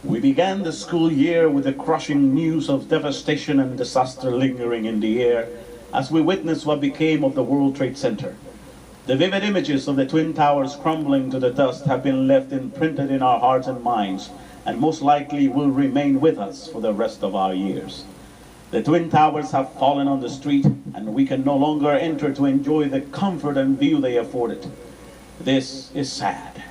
We began the school year with the crushing news of devastation and disaster lingering in the air as we witnessed what became of the World Trade Center. The vivid images of the Twin Towers crumbling to the dust have been left imprinted in our hearts and minds, and most likely will remain with us for the rest of our years. The Twin Towers have fallen on the street, and we can no longer enter to enjoy the comfort and view they afforded. This is sad.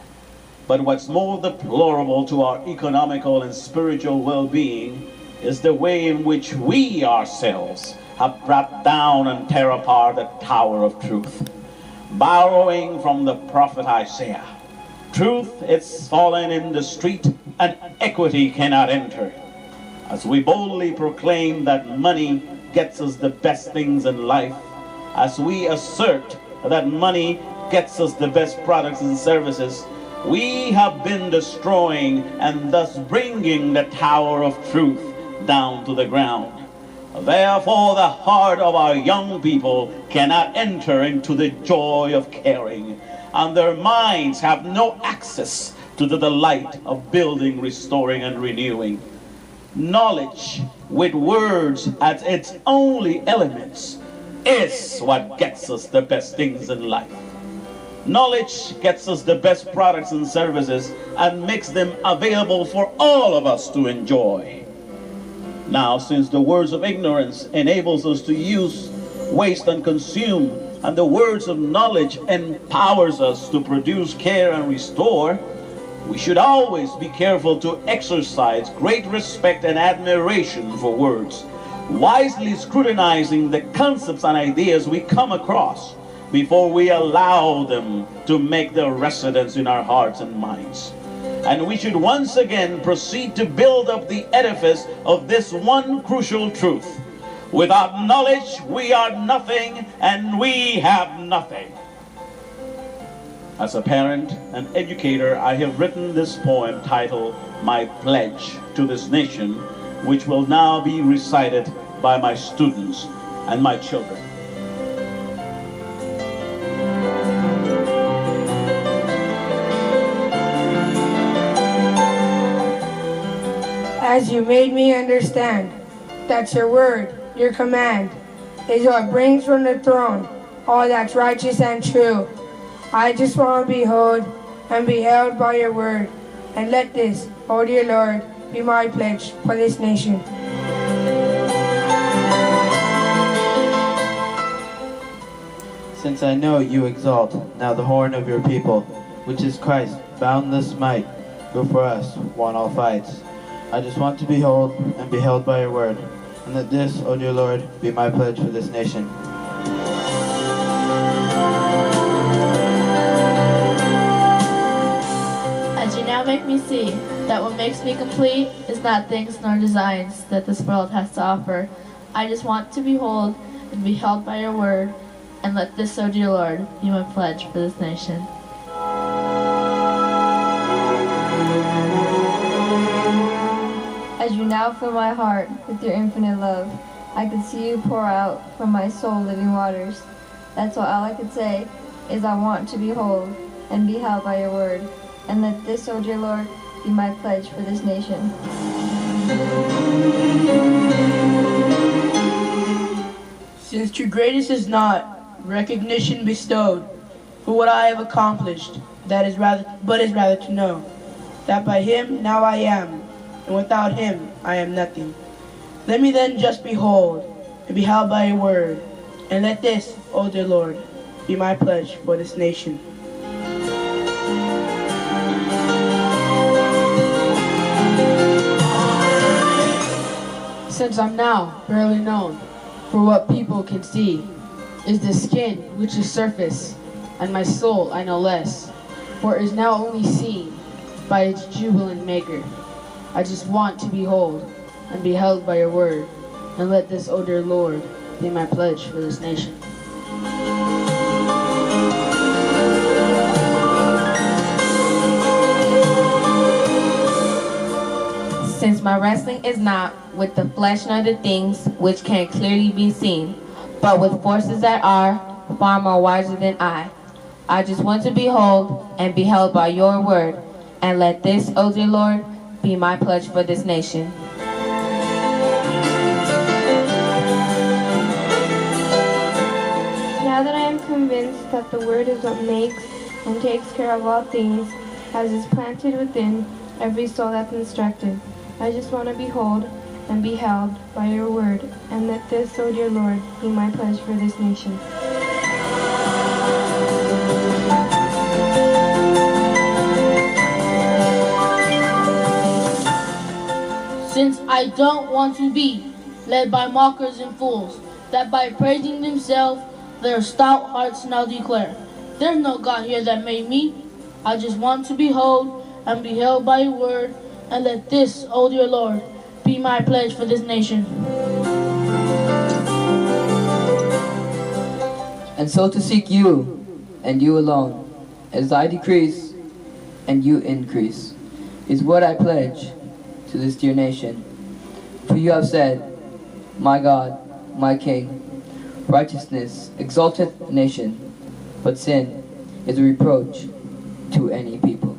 But what's more deplorable to our economical and spiritual well-being is the way in which we ourselves have brought down and tear apart the Tower of Truth. Borrowing from the prophet Isaiah, truth is fallen in the street and equity cannot enter. As we boldly proclaim that money gets us the best things in life, as we assert that money gets us the best products and services, we have been destroying and thus bringing the Tower of Truth down to the ground. Therefore, the heart of our young people cannot enter into the joy of caring, and their minds have no access to the delight of building, restoring, and renewing. Knowledge with words as its only elements is what gets us the best things in life. Knowledge gets us the best products and services and makes them available for all of us to enjoy. Now, since the words of ignorance enables us to use, waste, and consume, and the words of knowledge empowers us to produce, care, and restore, we should always be careful to exercise great respect and admiration for words, wisely scrutinizing the concepts and ideas we come across before we allow them to make their residence in our hearts and minds. And we should once again proceed to build up the edifice of this one crucial truth. Without knowledge, we are nothing, and we have nothing. As a parent and educator, I have written this poem titled My Pledge to This Nation, which will now be recited by my students and my children. As you made me understand that your word, your command, is what brings from the throne all that's righteous and true. I just want to behold and be held by your word, and let this, O dear Lord, be my pledge for this nation. Since I know you exalt now the horn of your people, which is Christ, boundless might, who for us won all fights. I just want to behold and be held by your word, and let this, O dear Lord, be my pledge for this nation. As you now make me see that what makes me complete is not things nor designs that this world has to offer. I just want to behold and be held by your word, and let this, O dear Lord, be my pledge for this nation. As you now fill my heart with your infinite love, I could see you pour out from my soul living waters. That's why all I could say is I want to behold and be held by your word, and let this, O dear Lord, be my pledge for this nation. Since true greatness is not recognition bestowed for what I have accomplished, is rather to know that by him now I am, and without him I am nothing. Let me then just behold and be held by your word, and let this, O dear Lord, be my pledge for this nation. Since I'm now barely known for what people can see, is the skin which is surface, and my soul I know less, for it is now only seen by its jubilant maker. I just want to behold and be held by your word, and let this, O dear Lord, be my pledge for this nation. Since my wrestling is not with the flesh nor the things which can clearly be seen, but with forces that are far more wiser than I just want to behold and be held by your word, and let this, O dear Lord, be be my pledge for this nation. Now that I am convinced that the word is what makes and takes care of all things, as is planted within every soul that's instructed, I just want to behold and be held by your word, and let this, O dear Lord, be my pledge for this nation. Since I don't want to be led by mockers and fools, that by praising themselves their stout hearts now declare, there's no God here that made me. I just want to behold and be held by your word, and let this, O dear Lord, be my pledge for this nation. And so to seek you, and you alone, as I decrease, and you increase, is what I pledge to this dear nation. For you have said, my God, my King, righteousness exalteth a nation, but sin is a reproach to any people.